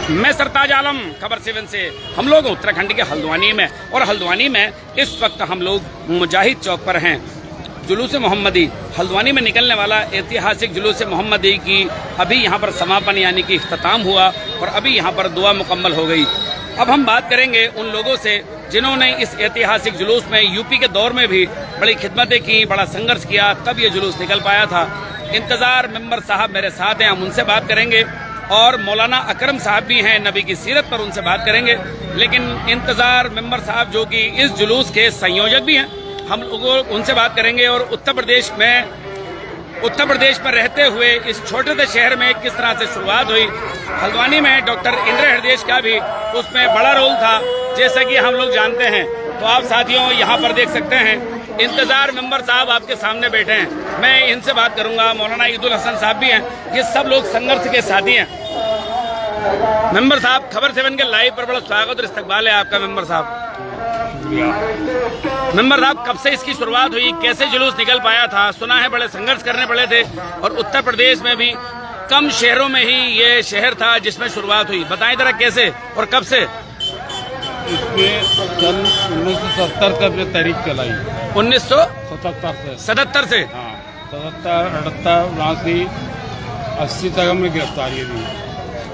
میں سرتاج عالم خبر 7 سے ہم لوگ اتراکھنڈ کے ہلدوانی میں، اور ہلدوانی میں اس وقت ہم لوگ مجاہد چوک پر ہیں۔ جلوس محمدی ہلدوانی میں نکلنے والا ایتہاسک جلوس محمدی کی ابھی یہاں پر سماپن یعنی کہ اختتام ہوا، اور ابھی یہاں پر دعا مکمل ہو گئی۔ اب ہم بات کریں گے ان لوگوں سے جنہوں نے اس ایتہاسک جلوس میں یوپی کے دور میں بھی بڑی خدمتیں کی، بڑا سنگھرش کیا، تب یہ جلوس نکل پایا تھا۔ انتظار ممبر صاحب میرے ساتھ ہیں، ہم ان سے بات کریں گے، اور مولانا اکرم صاحب بھی ہیں، نبی کی سیرت پر ان سے بات کریں گے۔ لیکن انتظار ممبر صاحب جو کہ اس جلوس کے سنیوجک بھی ہیں، ہم لوگ ان سے بات کریں گے، اور اتر پردیش میں رہتے ہوئے اس چھوٹے سے شہر میں کس طرح سے شروعات ہوئی۔ ہلدوانی میں ڈاکٹر اندر ہردیش کا بھی اس میں بڑا رول تھا، جیسا کہ ہم لوگ جانتے ہیں۔ تو آپ ساتھیوں یہاں پر دیکھ سکتے ہیں انتظار ممبر صاحب آپ کے سامنے بیٹھے ہیں، میں ان سے بات کروں گا۔ مولانا عید الحسن صاحب بھی ہیں، یہ سب لوگ سنگھرش کے ساتھی ہیں۔ ممبر صاحب خبر 7 کے لائیو پر بڑا سواگت اور استقبال ہے آپ کا ممبر صاحب۔ ممبر صاحب کب سے اس کی شروعات ہوئی، کیسے جلوس نکل پایا تھا؟ سنا ہے بڑے سنگھرش کرنے پڑے تھے، اور اتر پردیش میں بھی کم شہروں میں ہی یہ شہر تھا جس میں شروعات ہوئی، بتائیں ذرا کیسے اور کب سے؟ اس میں سن 1970 کا بھی تحریک چلائی، 1977 سے؟ ہاں 77 78 79 80 تک ہم نے گرفتاریاں دی۔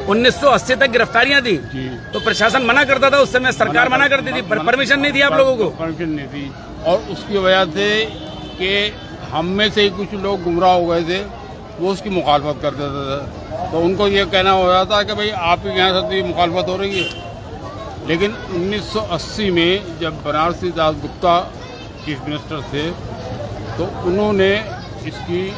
1980 تک گرفتاریاں دی؟ جی۔ تو پرشاسن منع کرتا تھا اس سے، میں سرکار منع کرتی تھی، پرمیشن نہیں تھی آپ لوگوں کو؟ پرمیشن نہیں تھی، اور اس کی وجہ سے کہ ہم میں سے ہی کچھ لوگ گمراہ ہو گئے تھے، وہ اس کی مخالفت کرتے تھے، تو ان کو یہ کہنا ہو رہا تھا کہ بھائی آپ کے یہاں سے مخالفت ہو رہی ہے۔ لیکن 1980 میں جب بنارسی داس گپتا چیف منسٹر تھے تو انہوں نے اس کی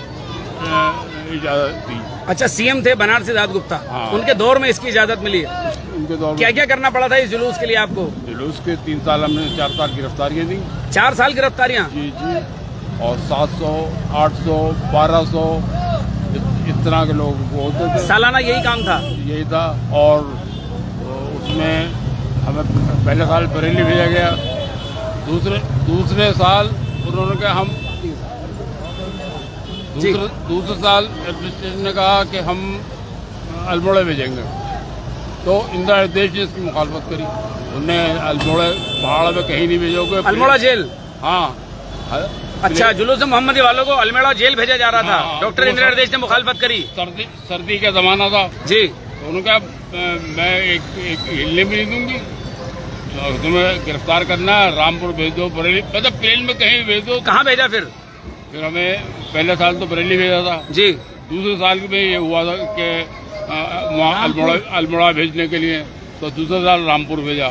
اجازت دی۔ اچھا، سی ایم تھے بنارسی داس گپتا، ہاں۔ ان کے دور میں اس کی اجازت ملی ہے؟ ان کے دور کیا میں کیا کرنا پڑا تھا اس جلوس کے لیے آپ کو؟ جلوس کے 3 سال ہم نے 4 سال گرفتاریاں دی۔ 4 سال گرفتاریاں؟ جی جی، اور 700 800 1200 اس طرح کے لوگ ہوتے تھے، سالانہ یہی کام تھا؟ یہی تھا۔ اور اس میں ہمیں پہلے سال بریلی بھیجا گیا، دوسرے سال انہوں نے کہا ہم دوسرے سال ایڈمنسٹریشن نے کہا کہ ہم الموڑے بھیجیں گے، تو اندر ہردیش نے اس کی مخالفت کری، انہوں نے الموڑے پہاڑ میں کہیں نہیں بھیجو گے، الموڑا جیل؟ ہاں۔ اچھا، جلوس محمدی والوں کو الموڑا جیل بھیجا جا رہا تھا، ہاں، ڈاکٹر اندر ہردیش نے مخالفت کری؟ سردی کا زمانہ تھا جی۔ تو انہوں نے کہا میں ایک ہلنے بھی نہیں دوں گی، تمہیں گرفتار کرنا ہے، رامپور بھیج دو، بریلی، مطلب پلین میں کہیں بھیج دو۔ کہاں بھیجا پھر؟ پھر ہمیں پہلے سال تو بریلی بھیجا تھا، جی۔ دوسرے سال میں یہ ہوا تھا کہ الموڑا بھیجنے کے لیے، تو دوسرے سال رامپور بھیجا،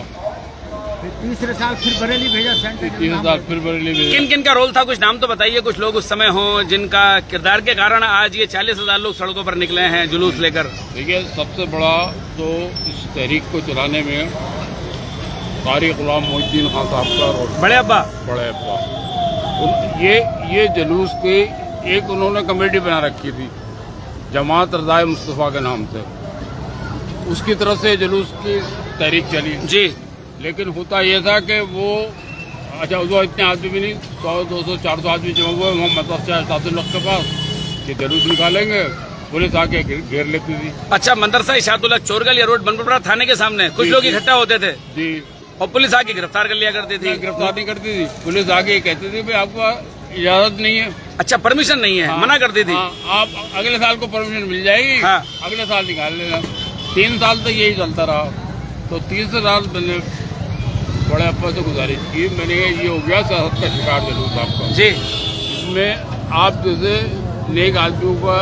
تیسرے سال پھر بریلی بھیجا، تیسرے سال پھر بریلی بھیجا۔ کن کن کا رول تھا؟ کچھ نام تو بتائیے، کچھ لوگ اس سمے ہوں جن کا کردار کے کارن آج یہ 40,000 لوگ سڑکوں پر نکلے ہیں جلوس لے کر۔ دیکھیے، سب سے بڑا تو اس تحریک کو چلانے میں قاری غلام محی الدین خان صاحب کا رول، بڑے ابا؟ بڑے ابا۔ یہ جلوس کی ایک انہوں نے کمیٹی بنا رکھی تھی جماعت رضائے مصطفیٰ کے نام سے، اس کی طرف سے جلوس کی تحریک چلی۔ جی۔ لیکن ہوتا یہ تھا کہ وہ اچھا وہ اتنے آدمی بھی نہیں، 100 200 400 آدمی جمع ہوئے وہاں مدرسہ اشاعت الحق کے پاس کہ جلوس نکالیں گے، پولیس آ کے گھیر لیتی تھی۔ اچھا، مدرسہ اشاعت الحق چورگل یا روڈ بنپورہ تھانے کے سامنے کچھ لوگ اکٹھا ہوتے تھے جی، اور پولیس آ کے گرفتار کر لیا کرتی تھی؟ گرفتار نہیں کرتی تھی، پولیس آ کے کہتی تھی بھائی آپ کو اجازت نہیں ہے، اچھا، پرمیشن نہیں ہے، منع کرتی تھی؟ ہاں، آپ اگلے سال کو پرمیشن مل جائے گی، ہاں، اگلے سال نکال لینا۔ 3 سال تک یہی چلتا رہا، تو تیسرے سال میں نے بڑے ابا سے گزارش کی، میں نے کہا یہ ہو گیا سیاست کا شکار جلوس آپ کا، جی۔ اس میں آپ جیسے نیک آدمیوں کا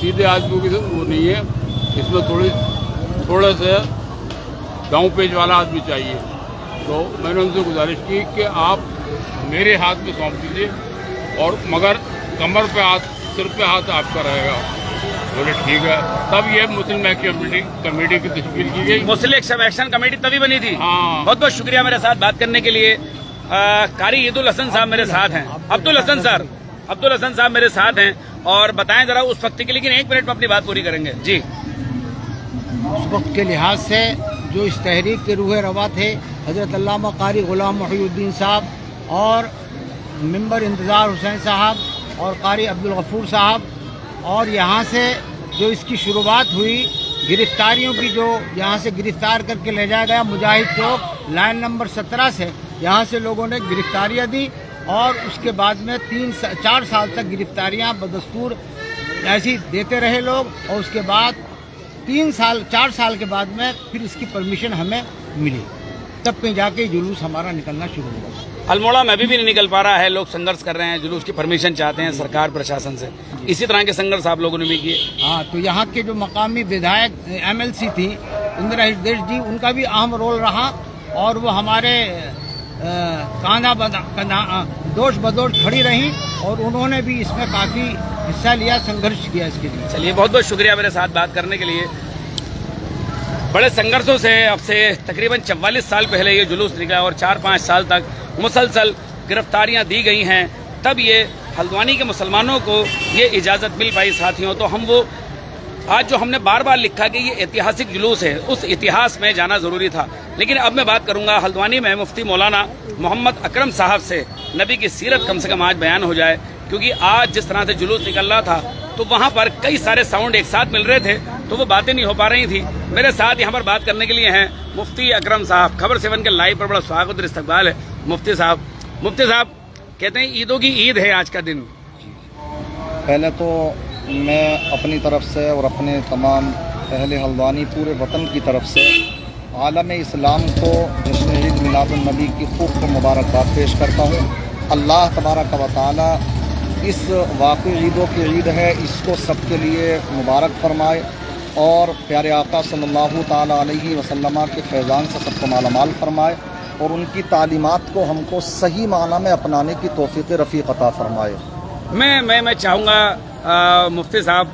سیدھے آدمیوں کی وہ نہیں ہے، اس میں تھوڑے سے گاؤں پیج والا آدمی چاہیے۔ تو میں نے ان سے گزارش کی کہ آپ میرے ہاتھ میں سونپ دیجیے، اور مگر کمر پہ ہاتھ، سر پہ ہاتھ آپ کا رہے گا۔ بولے ٹھیک ہے، تب یہ مسلم کمیٹی کی تشکیل کی گئی، مسلم ایکشن کمیٹی تبھی بنی تھی۔ ہاں۔ بہت بہت شکریہ میرے ساتھ بات کرنے کے لیے۔ قاری عید الحسن صاحب میرے ساتھ ہیں، عبد الحسن صاحب میرے ساتھ ہیں، اور بتائیں ذرا اس وقت کے، لیکن 1 منٹ میں اپنی بات پوری کریں گے۔ جی۔ اس وقت کے لحاظ سے جو اس تحریک کے روح روا تھے حضرت علامہ قاری غلام محی الدین صاحب اور ممبر انتظار حسین صاحب اور قاری عبدالغفور صاحب، اور یہاں سے جو اس کی شروعات ہوئی गिरफ्तारियों की जो यहाँ से गिरफ्तार करके ले जाया गया मुजाहिद चौक लाइन नंबर 17 से, यहाँ से लोगों ने गिरफ्तारियाँ दी और उसके बाद में 4 साल तक गिरफ्तारियाँ बदस्तूर ऐसी देते रहे लोग, और उसके बाद 4 साल के बाद में फिर इसकी परमिशन हमें मिली, तब कहीं जाके जुलूस हमारा निकलना शुरू हुआ। अल्मोड़ा में अभी भी नहीं निकल पा रहा है, लोग संघर्ष कर रहे हैं, जुलूस की परमिशन चाहते हैं सरकार प्रशासन से। इसी तरह के संघर्ष आप लोगों ने भी किए। हाँ, तो यहाँ के जो मकामी विधायक MLC थी इंदिरा हृदय जी, उनका भी अहम रोल रहा और वो हमारे दोष बदोष खड़ी रही और उन्होंने भी इसमें काफ़ी हिस्सा लिया, संघर्ष किया इसके लिए। चलिए, बहुत बहुत शुक्रिया मेरे साथ बात करने के लिए। बड़े संघर्षों से अब से तकरीबन 44 साल पहले ये जुलूस निकला और 4-5 साल तक मुसलसल गिरफ्तारियां दी गई हैं, तब ये हल्द्वानी के मुसलमानों को ये इजाज़त मिल पाई। साथियों, तो हम वो आज जो हमने बार बार लिखा कि ये ऐतिहासिक जुलूस है, उस इतिहास में जाना ज़रूरी था। लेकिन अब मैं बात करूंगा हल्द्वानी में मुफ्ती मौलाना मोहम्मद अकरम साहब से, नबी की सीरत कम से कम आज बयान हो जाए, क्योंकि आज जिस तरह से जुलूस निकल रहा था तो वहाँ पर कई सारे साउंड एक साथ मिल रहे थे, तो वो बातें नहीं हो पा रही थी। मेरे साथ यहाँ पर बात करने के लिए हैं मुफ्ती अकरम साहब। खबर 7 के लाइव पर बड़ा स्वागत और इस्तकबाल है मुफ्ती साहब। मुफ्ती साहब, कहते हैं ईदों की ईद है आज का दिन। पहले तो मैं अपनी तरफ से और अपने तमाम अहले हल्द्वानी पूरे वतन की तरफ से आलम इस्लाम को जश्न ईद मिलादुन्नबी की खूब मुबारकबाद पेश करता हूँ। अल्लाह तबारक व तआला इस वाक़ई ईदों की ईद है, इसको सबके लिए मुबारक फरमाए और प्यारे आका सल्लल्लाहु ताला अलैहि वसल्लम के फैज़ान से सबको मालामाल फरमाए और उनकी तालीमात को हमको सही माना में अपनाने की तौफ़ीक़ रफ़ीक़ अता फरमाए। मैं चाहूँगा मुफ्ती साहब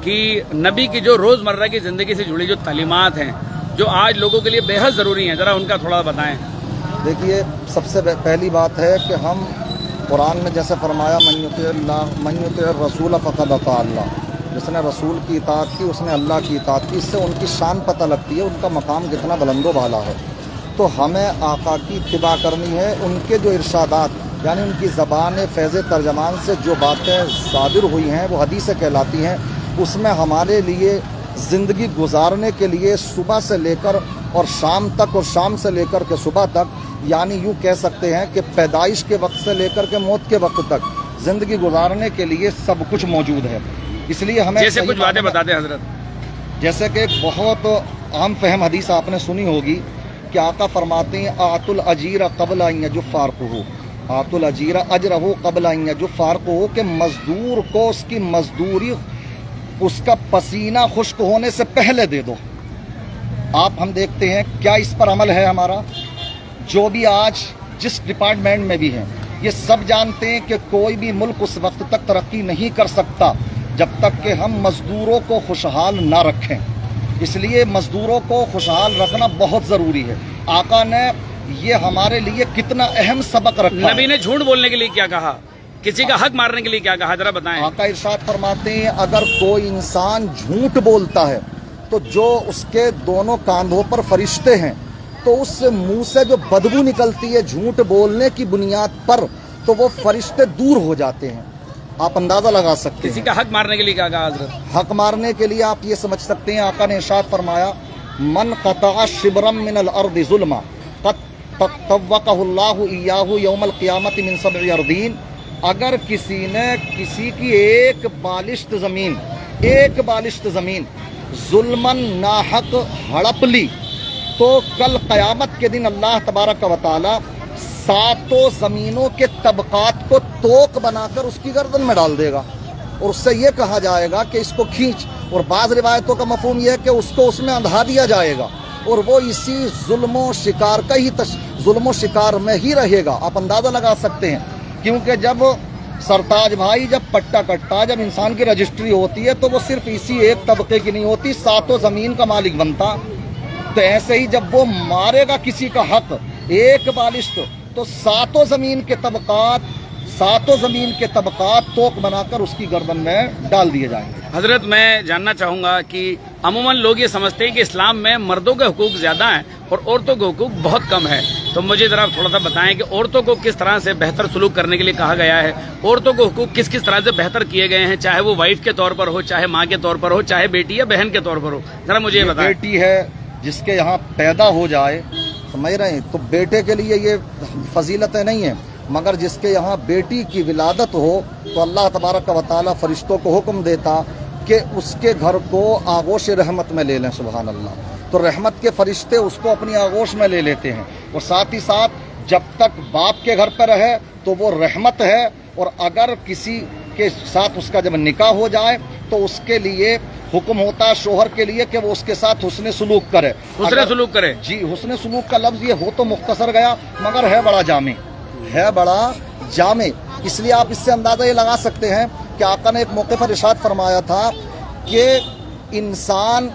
कि नबी की जो रोज़मर्रा की ज़िंदगी से जुड़ी जो तालीमात हैं, जो आज लोगों के लिए बेहद ज़रूरी हैं, ज़रा उनका थोड़ा बताएं। देखिए, सबसे पहली बात है कि हम कुरान में जैसे फरमाया मन युतिअ रसूल फ़क़द अता अल्लाह, जिसने रसूल की इताअत की उसने अल्लाह की इताअत की। इससे उनकी शान पता लगती है, उनका मकाम कितना बुलंदो बाला है। तो हमें आका की इत्तिबा करनी है। उनके जो इरशादात यानी उनकी ज़बान फैज़ तर्जमान से जो बातें सादिर हुई हैं वो हदीसें कहलाती हैं। उसमें हमारे लिए ज़िंदगी गुजारने के लिए सुबह से लेकर और शाम तक और शाम से लेकर के सुबह तक, यानी यूँ कह सकते हैं कि पैदाइश के वक्त से लेकर के मौत के वक्त तक ज़िंदगी गुजारने के लिए सब कुछ मौजूद है। इसलिए हमें जैसे कुछ बातें बता दें हज़रत। जैसे कि एक बहुत अहम फहम हदीस आपने सुनी होगी कि आका फरमाते हैं आतुल अजीरा क़ब्ल अन यजुफ़ारक़ुहु, आतुल अजीरा अजरहु क़ब्ल अन यजुफ़ारक़ुहु, कि मज़दूर को उसकी मज़दूरी उसका पसीना खुश्क होने से पहले दे दो। आप हम देखते हैं क्या इस पर अमल है हमारा। जो भी आज जिस डिपार्टमेंट में भी हैं, ये सब जानते हैं कि कोई भी मुल्क उस वक्त तक तरक्की नहीं कर सकता जब तक कि हम मज़दूरों को खुशहाल ना रखें। इसलिए मज़दूरों को खुशहाल रखना बहुत ज़रूरी है। आका ने ये हमारे लिए कितना अहम सबक रखा। नबी ने झूठ बोलने के लिए क्या कहा, किसी का हक मारने के लिए क्या कहा, जरा बताएं। आका इरशाद फरमाते हैं अगर कोई इंसान झूठ बोलता है तो जो उसके दोनों कांधों पर फरिश्ते हैं, तो उस मुंह से जो बदबू निकलती है झूठ बोलने की बुनियाद पर, तो वो फरिश्ते दूर हो जाते हैं। आप अंदाजा लगा सकते हैं। किसी का हक मारने के लिए क्या कहा हज़रत? हक मारने के लिए आप ये समझ सकते हैं, आका ने इरशाद फरमाया मन क़तअ शिब्रम मिनल अर्दि ज़ुल्मा तव्वक़हुल्लाहु इय्याहु यौमल क़ियामति मिन सब'i अर्दीन। अगर किसी ने किसी की एक बालिश्त ज़मीन जुल्मन नाहक हड़प ली, तो कल क़यामत के दिन अल्लाह तबारक व तआला 7 ज़मीनों के तबक़ात को तोक बनाकर उसकी गर्दन में डाल देगा और उससे ये कहा जाएगा कि इसको खींच। और बाज़ रिवायतों का मफ़हूम यह है कि उसको उसमें अंधा दिया जाएगा और वो इसी जुल्मो शिकार में ही रहेगा। आप अंदाज़ा लगा सकते हैं, क्योंकि जब सरताज भाई जब पट्टा कट्टा, जब इंसान की रजिस्ट्री होती है तो वो सिर्फ इसी एक तबके की नहीं होती, 7 ज़मीन का मालिक बनता। तो ऐसे ही जब वो मारेगा किसी का हक एक बालिश्त, तो 7 ज़मीन के तबक़ात तोक बनाकर उसकी गर्दन में डाल दिए जाएंगे। हज़रत, मैं जानना चाहूँगा कि अमूमन लोग ये समझते हैं कि इस्लाम में मर्दों के हुकूक ज़्यादा हैं और औरतों के हुकूक बहुत कम है। तो मुझे ज़रा थोड़ा सा बताएं कि औरतों को किस तरह से बेहतर सलूक करने के लिए कहा गया है, औरतों को हुकूक किस किस तरह से बेहतर किए गए हैं, चाहे वो वाइफ के तौर पर हो, चाहे माँ के तौर पर हो, चाहे बेटी या बहन के तौर पर हो, ज़रा मुझे ये बताएं। बेटी है जिसके यहाँ पैदा हो जाए, समझ रहे हैं, तो बेटे के लिए ये फजीलतें नहीं है, मगर जिसके यहाँ बेटी की विलादत हो तो अल्लाह तबारक व तआला फरिश्तों को हुक्म देता कि उसके घर को आगोश रहमत में ले लें। सुभान अल्लाह। तो रहमत के फरिश्ते उसको अपनी आगोश में ले लेते हैं, और साथ ही साथ जब तक बाप के घर पर रहे तो वो रहमत है, और अगर किसी के साथ उसका जब निकाह हो जाए तो उसके लिए हुक्म होता है शोहर के लिए कि वो उसके साथ हुस्न सुलूक करे। हुस्न सुलूक करे। जी, हुस्न सुलूक का लफ्ज़ ये हो तो मुख्तसर गया, मगर है बड़ा जामे, है बड़ा जामे। इसलिए आप इससे अंदाज़ा ये लगा सकते हैं कि आका ने एक मौके पर इरशाद फरमाया था कि इंसान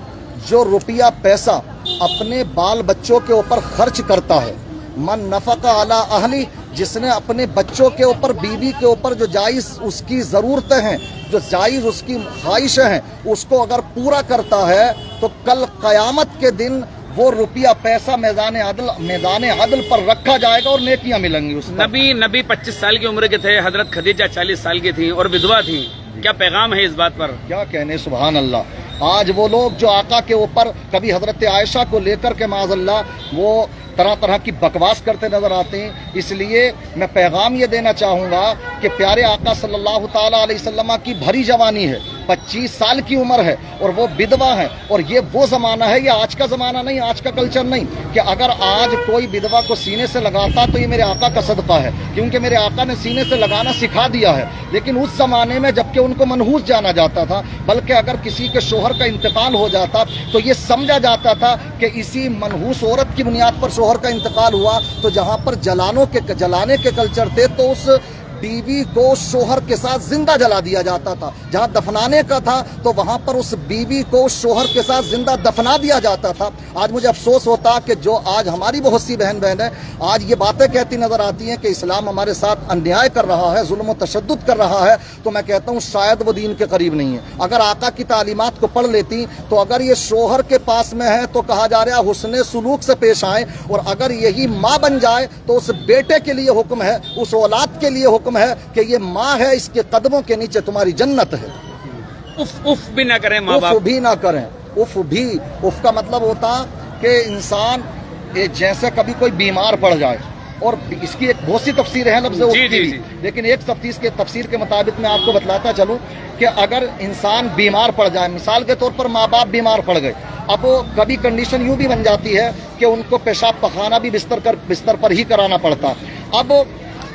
जो रुपया पैसा अपने बाल बच्चों के ऊपर खर्च करता है, मन नफ़क़ा अला अहली, जिसने अपने बच्चों के ऊपर, बीवी के ऊपर जो जायज़ उसकी ज़रूरतें हैं, जो जायज़ उसकी ख्वाहिशें हैं, उसको अगर पूरा करता है तो कल क़यामत के दिन वो रुपया पैसा मैदान अदल पर रखा जाएगा और नेकियां मिलेंगी उसको। नबी 25 साल की उम्र के थे, हजरत खदीजा 40 साल की थी और विधवा थी। क्या पैगाम है इस बात पर? क्या कहने, सुभान अल्लाह। आज वो लोग जो आका के ऊपर कभी हजरत आयशा को लेकर के माज़अल्लाह वो तरह तरह की बकवास करते नजर आते हैं, इसलिए मैं पैगाम ये देना चाहूँगा कि प्यारे आका सल्लल्लाहु ताला अलैहि वसल्लम की भरी जवानी है, 25 साल की उम्र है और वो विधवा है, और ये वो ज़माना है, ये आज का ज़माना नहीं, आज का कल्चर नहीं कि अगर आज कोई विधवा को सीने से लगाता तो ये मेरे आका का सदका है, क्योंकि मेरे आका ने सीने से लगाना सिखा दिया है। लेकिन उस ज़माने में जबकि उनको मनहूस जाना जाता था, बल्कि अगर किसी के शोहर का इंतकाल हो जाता तो ये समझा जाता था कि इसी मनहूस औरत की बुनियाद पर शोहर का इंतकाल हुआ, तो जहाँ पर जलाने के कल्चर थे तो उस बीवी को शोहर के साथ जिंदा जला दिया जाता था। जहाँ दफनाने का था तो वहाँ पर उस बीवी को शोहर के साथ जिंदा दफना दिया जाता था। आज मुझे अफसोस होता कि जो आज हमारी बहुत सी बहन है आज ये बातें कहती नजर आती हैं कि इस्लाम हमारे साथ अन्याय कर रहा है, जुल्म व तशद्दुद कर रहा है, तो मैं कहता हूँ शायद वो दीन के करीब नहीं है। अगर आका की तालीमात को पढ़ लेती तो अगर ये शोहर के पास में है तो कहा जा रहा है हुस्ने सुलूक से पेश आए, और अगर यही माँ बन जाए तो उस बेटे के लिए हुक्म है, उस औलाद के लिए हुक्म है कि ये माँ है, इसके कदमों के नीचे तुम्हारी जन्नत है। उफ भी ना करें माँ बाप, उफ भी ना करें। उफ का मतलब होता कि इंसान जैसे कभी कोई बीमार पड़ जाए, और इसकी एक बहुत सी तफसीर है लफ्ज़ उफ की भी, लेकिन एक तफसीर के मुताबिक मैं आपको बतलाता चलूँ कि अगर इंसान बीमार पड़ जाए, मिसाल के तौर पर माँ बाप बीमार पड़ गए, अब कभी कंडीशन यूँ भी बन जाती है कि उनको पेशाब पखाना भी बिस्तर पर ही कराना पड़ता। अब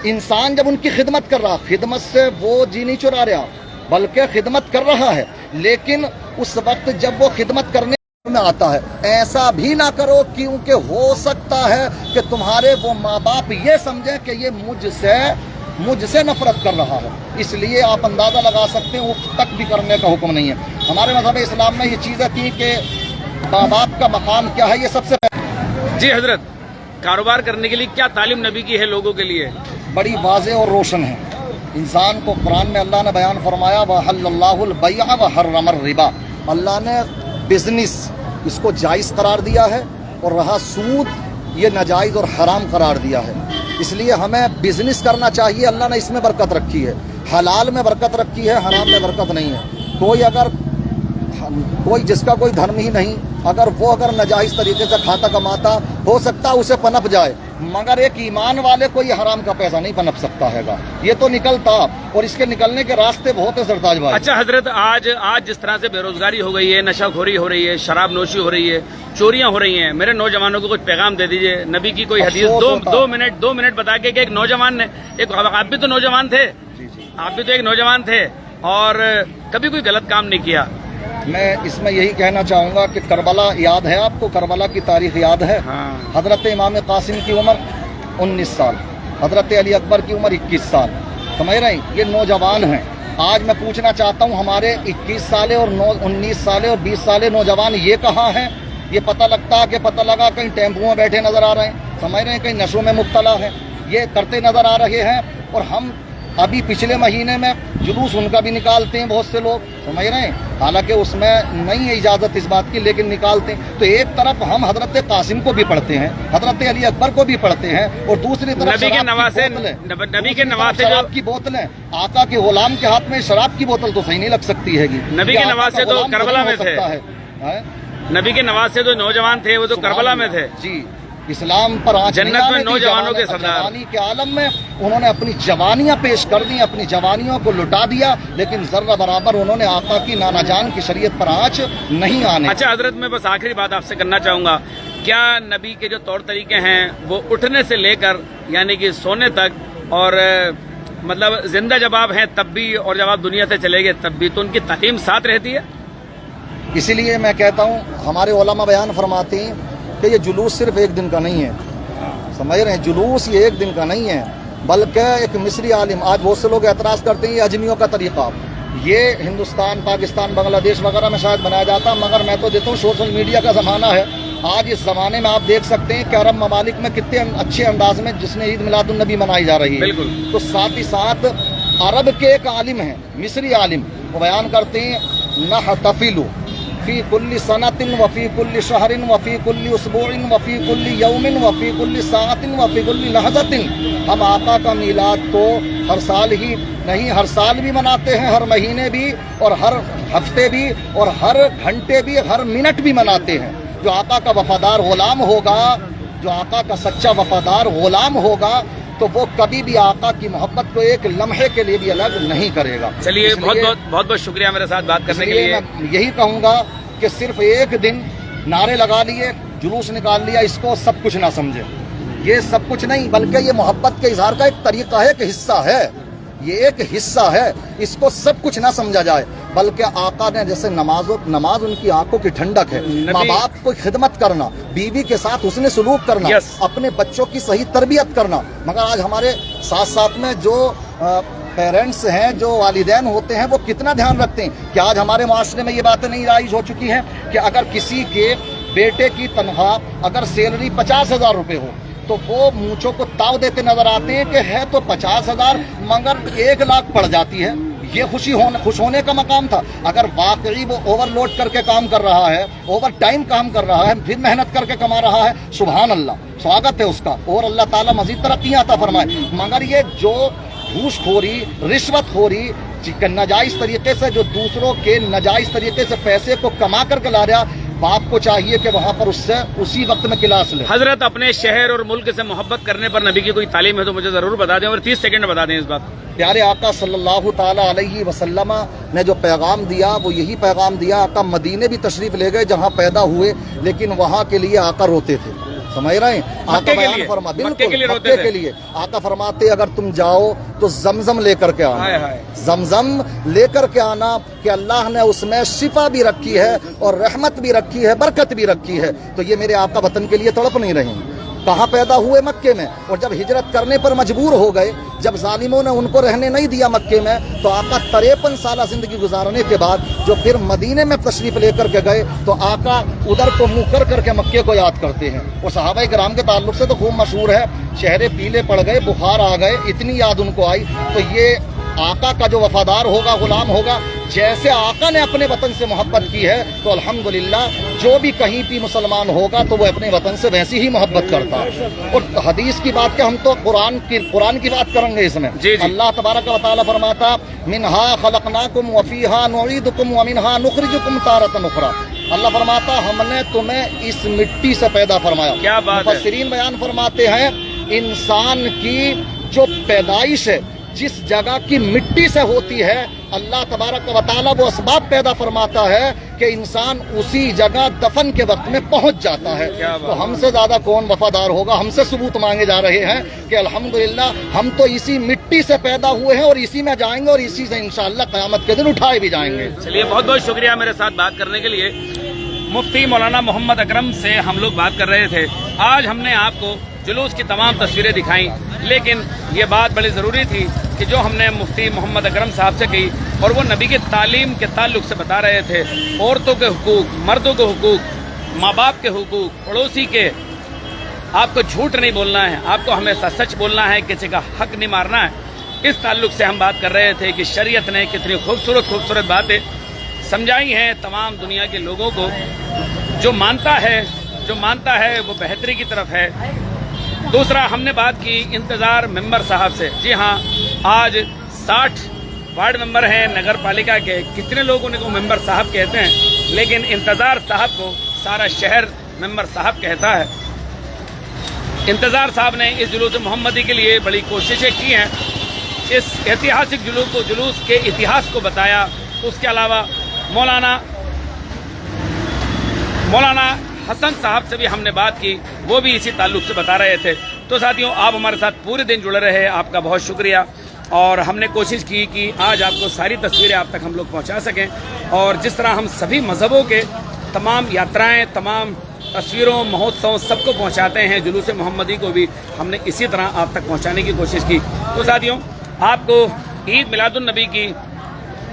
इंसान जब उनकी खिदमत कर रहा, खिदमत से वो जी नहीं चुरा रहा बल्कि खिदमत कर रहा है, लेकिन उस वक्त जब वो खिदमत करने में आता है, ऐसा भी ना करो क्योंकि हो सकता है कि तुम्हारे वो माँ बाप ये समझें कि ये मुझसे नफरत कर रहा है। इसलिए आप अंदाज़ा लगा सकते हैं उफ तक भी करने का हुक्म नहीं है। हमारे मज़हब इस्लाम में ये चीज़ें थी कि माँ बाप का मकाम क्या है, ये सबसे जी हजरत, कारोबार करने के लिए क्या तालीम नबी की है लोगों के लिए? बड़ी वाज़े और रोशन है। इंसान को कुरान में अल्लाह ने बयान फरमाया वहल्लल्लाहुल बैअ व हर्रमर रिबा, अल्लाह ने बिजनेस इसको जायज़ करार दिया है और रहा सूद ये नाजायज़ और हराम करार दिया है। इसलिए हमें बिजनेस करना चाहिए, अल्लाह ने इसमें बरकत रखी है, हलाल में बरकत रखी है, हराम में बरकत नहीं है। कोई जिसका कोई धर्म ही नहीं, अगर नाजायज़ तरीके से खाता कमाता, हो सकता है उसे पनप जाए, मगर एक ईमान वाले को ये हराम का पैसा नहीं पनप सकता हैगा, ये तो निकलता, और इसके निकलने के रास्ते बहुत है सरताज भाई। अच्छा हजरत, आज जिस तरह से बेरोजगारी हो गई है, नशाखोरी हो रही है, शराब नोशी हो रही है, चोरियां हो रही हैं, मेरे नौजवानों को कुछ पैगाम दे दीजिए, नबी की कोई हदीस दो मिनट बता के कि एक नौजवान ने, आप भी तो नौजवान थे, आप भी तो एक नौजवान थे और कभी कोई गलत काम नहीं किया। मैं इसमें यही कहना चाहूँगा कि करबला याद है आपको, करबला की तारीख याद है? हाँ। हजरत इमाम कासिम की उम्र 19 साल, हजरत अली अकबर की उम्र 21 साल, समझ रहे हैं, ये नौजवान हैं। आज मैं पूछना चाहता हूँ हमारे 21 साले और 19 साले और 20 साले नौजवान ये कहाँ हैं? ये पता लगा कहीं टेम्पो में बैठे नज़र आ रहे हैं, समझ रहे हैं, कहीं नशों में मुब्तला हैं, ये करते नज़र आ रहे हैं, और हम अभी पिछले महीने में जुलूस उनका भी निकालते हैं बहुत से लोग, समझ रहे हैं, हालांकि उसमें नहीं है इजाज़त इस बात की, लेकिन निकालते हैं। तो एक तरफ हम हजरत कासिम को भी पढ़ते हैं, हजरत अली अकबर को भी पढ़ते हैं, और दूसरी तरफ नबी के नवासे शराब की बोतलें, आका के गुलाम के हाथ में शराब की बोतल तो सही नहीं लग सकती है। नबी के नवासे तो करबला में थे, नबी के नवासे जो नौजवान थे वो तो करबला में थे जी। इस्लाम पर आँच जन्नत में नौजवानों के सरदार, जवानी के आलम में उन्होंने अपनी जवानियां पेश कर दी, अपनी जवानियों को लुटा दिया, लेकिन जर्रा बराबर उन्होंने आका की नाना जान की शरीयत पर आँच नहीं आने। अच्छा हजरत, मैं बस आखिरी बात आपसे करना चाहूँगा, क्या नबी के जो तौर तरीके हैं वो उठने से लेकर यानी कि सोने तक, और मतलब जिंदा जब आप हैं तब भी और जब आप दुनिया से चले गए तब भी, तो उनकी तालीम साथ रहती है? इसीलिए मैं कहता हूँ, हमारे उलमा बयान फरमाते हैं कि ये जुलूस सिर्फ एक दिन का नहीं है, समझ रहे हैं, जुलूस ये एक दिन का नहीं है, बल्कि एक मिस्री आलिम, आज बहुत से लोग एतराज़ करते हैं ये अजमियों का तरीक़ा, ये हिंदुस्तान, पाकिस्तान, बांग्लादेश वगैरह में शायद बनाया जाता, मगर मैं तो देता हूँ सोशल मीडिया का ज़माना है, आज इस ज़माने में आप देख सकते हैं कि अरब ममालिक में कितने अच्छे अंदाज में जिसने ईद मिलादुन नबी मनाई जा रही है। तो साथ ही साथ अरब के एक आलिम हैं, मिस्री आलिम, वो बयान करते हैं, नहतफिलु फ़ी कुल्ली सनतिन वफ़ी कुल्ली शहरिन वफ़ी कुल्ली उसबुइन वफ़ी कुल्ली यौमिन वफ़ी कुल्ली सातिन वफ़ी कुल्ली लहज़तिन, हम आका का मीलाद तो हर साल ही नहीं, हर साल भी मनाते हैं, हर महीने भी, और हर हफ्ते भी, और हर घंटे भी, हर मिनट भी मनाते हैं। जो आका का वफादार गुलाम होगा, जो आका का सच्चा वफादार गुलाम होगा, तो वो कभी भी आका की मोहब्बत को एक लम्हे के लिए भी अलग नहीं करेगा। चलिए, बहुत बहुत शुक्रिया मेरे साथ बात करने के लिए। मैं यही कहूँगा कि सिर्फ एक दिन नारे लगा लिए, जुलूस निकाल लिया, इसको सब कुछ ना समझे। ये सब कुछ नहीं, बल्कि ये मोहब्बत के इजहार का एक तरीका है, एक हिस्सा है, ये एक हिस्सा है, इसको सब कुछ ना समझा जाए। बल्कि आका ने जैसे नमाज उनकी आंखों की ठंडक है, माँ बाप को खिदमत करना, बीवी के साथ उसने सलूक करना, अपने बच्चों की सही तरबियत करना। मगर आज हमारे साथ साथ में जो पेरेंट्स हैं, जो वालिदैन होते हैं, वो कितना ध्यान रखते हैं कि आज हमारे माशरे में ये बातें नहीं राइज हो चुकी हैं कि अगर किसी के बेटे की तनख्वाह अगर सैलरी 50,000 रुपये हो तो वो मूंछों को ताव देते नजर आते हैं कि है तो 50,000 मगर 1 लाख पड़ जाती है। ये खुश होने का मकाम था। अगर वाकई वो ओवरलोड करके काम कर रहा है, ओवर टाइम काम कर रहा है, फिर मेहनत करके कमा रहा है, सुभान अल्लाह, स्वागत है उसका, और अल्लाह ताला मजीद तरक्कियां अता फरमाए। मगर ये जो घूसखोरी, रिश्वतखोरी, नाजायज तरीके से जो दूसरों के नाजायज तरीके से पैसे को कमा करके ला रहा, बाप को चाहिए कि वहाँ पर उससे उसी वक्त में क्लास ले। हजरत, अपने शहर और मुल्क से मोहब्बत करने पर नबी की कोई तालीम है तो मुझे जरूर बता दें, और 30 सेकंड में बता दें इस बात। प्यारे आका सल्लल्लाहु ताला अलैहि वसल्लम ने जो पैगाम दिया वो यही पैगाम दिया। आका मदीने भी तशरीफ ले गए जहाँ पैदा हुए, लेकिन वहाँ के लिए आका रोते थे, समझ रहे हैं। आका बयान फरमा, बिल्कुल मक्के के लिए आका फरमाते अगर तुम जाओ तो जमजम लेकर के आना, जमजम लेकर के आना कि अल्लाह ने उसमें शिफा भी रखी है और रहमत भी रखी है, बरकत भी रखी है। तो ये मेरे आका वतन के लिए तड़प नहीं रहे। कहाँ पैदा हुए? मक्के में, और जब हिजरत करने पर मजबूर हो गए, जब जालिमों ने उनको रहने नहीं दिया मक्के में, तो आका 53 साल जिंदगी गुजारने के बाद जो फिर मदीने में तशरीफ लेकर के गए, तो आका उधर को मुँह कर करके मक्के को याद करते हैं। और सहाबाए किराम के ताल्लुक से तो खूब मशहूर है, चेहरे पीले पड़ गए, बुखार आ गए, इतनी याद उनको आई। तो ये आका का जो वफादार होगा, गुलाम होगा, जैसे आका ने अपने वतन से मोहब्बत की है, तो अल्हम्दुलिल्लाह जो भी कहीं भी मुसलमान होगा तो वो अपने वतन से वैसी ही मोहब्बत करता है। और हदीस की बात के, हम तो कुरान की बात करेंगे इसमें। अल्लाह तबारक व तआला फरमाता, मिनहा खलकनाकुम व फीहा नुईदुकुम व मिनहा नुखरिजुकुम तारतन उखरा। अल्लाह फरमाता हमने तुम्हें इस मिट्टी से पैदा फरमाया। क्या बात है। मुफस्सिरीन बयान फरमाते हैं इंसान की जो पैदाइश है जिस जगह की मिट्टी से होती है, अल्लाह तबारक व तआला वो असबाब पैदा फरमाता है कि इंसान उसी जगह दफन के वक्त में पहुंच जाता है। तो हमसे ज्यादा कौन वफादार होगा? हमसे सबूत मांगे जा रहे हैं कि अल्हम्दुलिल्लाह हम तो इसी मिट्टी से पैदा हुए हैं और इसी में जाएंगे और इसी से इंशाअल्लाह क़यामत के दिन उठाए भी जाएंगे। चलिए, बहुत बहुत शुक्रिया मेरे साथ बात करने के लिए। मुफ्ती मौलाना मोहम्मद अकरम से हम लोग बात कर रहे थे। आज हमने आपको जुलूस की तमाम तस्वीरें दिखाई, लेकिन ये बात बड़ी ज़रूरी थी कि जो हमने मुफ्ती मोहम्मद अकरम साहब से की, और वो नबी के तालीम के ताल्लुक से बता रहे थे, औरतों के हुकूक, मर्दों के हुकूक, माँ बाप के हुकूक, पड़ोसी के। आपको झूठ नहीं बोलना है, आपको हमेशा सच बोलना है, किसी का हक नहीं मारना है। इस ताल्लुक से हम बात कर रहे थे कि शरीयत ने कितनी खूबसूरत बातें समझाई हैं तमाम दुनिया के लोगों को। जो मानता है वो बेहतरी की तरफ है। दूसरा, हमने बात की इंतज़ार मेंबर साहब से। जी हाँ, आज 60 वार्ड मेंबर हैं नगर पालिका के। कितने लोग उनको मेंबर साहब कहते हैं, लेकिन इंतज़ार साहब को सारा शहर मेंबर साहब कहता है। इंतज़ार साहब ने इस जुलूस मोहम्मदी के लिए बड़ी कोशिशें की हैं। इस ऐतिहासिक जुलूस के इतिहास को बताया। उसके अलावा मौलाना हसन साहब से भी हमने बात की, वो भी इसी ताल्लुक से बता रहे थे। तो साथियों, आप हमारे साथ पूरे दिन जुड़े रहे, आपका बहुत शुक्रिया। और हमने कोशिश की कि आज आपको सारी तस्वीरें आप तक हम लोग पहुंचा सकें, और जिस तरह हम सभी मज़हबों के तमाम यात्राएं, तमाम तस्वीरों, महोत्सव सबको पहुंचाते हैं, जुलूस मोहम्मदी को भी हमने इसी तरह आप तक पहुंचाने की कोशिश की। तो साथियों, आपको ईद मिलादुन नबी की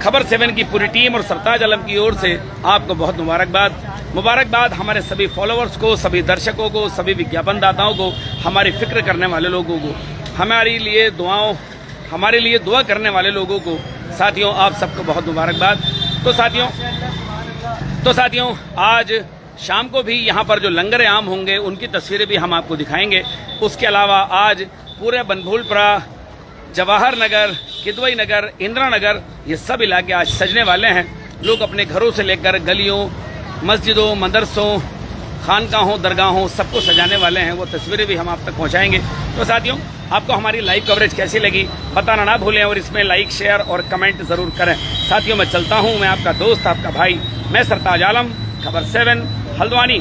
खबर 7 की पूरी टीम और सरताज आलम की ओर से आपको बहुत मुबारकबाद। हमारे सभी फॉलोअर्स को, सभी दर्शकों को, सभी विज्ञापन दाताओं को, हमारी फिक्र करने वाले लोगों को, हमारे लिए दुआ करने वाले लोगों को, साथियों आप सबको बहुत मुबारकबाद। तो साथियों, आज शाम को भी यहाँ पर जो लंगर आम होंगे उनकी तस्वीरें भी हम आपको दिखाएंगे। उसके अलावा आज पूरे बनभूलपुरा, जवाहर नगर, किदवई नगर, इंदिरा नगर, ये सब इलाके आज सजने वाले हैं। लोग अपने घरों से लेकर गलियों, मस्जिदों, मदरसों, खानकाहों, दरगाहों सबको सजाने वाले हैं। वो तस्वीरें भी हम आप तक पहुंचाएंगे। तो साथियों, आपको हमारी लाइव कवरेज कैसी लगी बताना ना भूलें, और इसमें लाइक, शेयर और कमेंट ज़रूर करें। साथियों, मैं चलता हूँ। मैं आपका दोस्त, आपका भाई, मैं सरताज आलम, खबर 7 हल्द्वानी।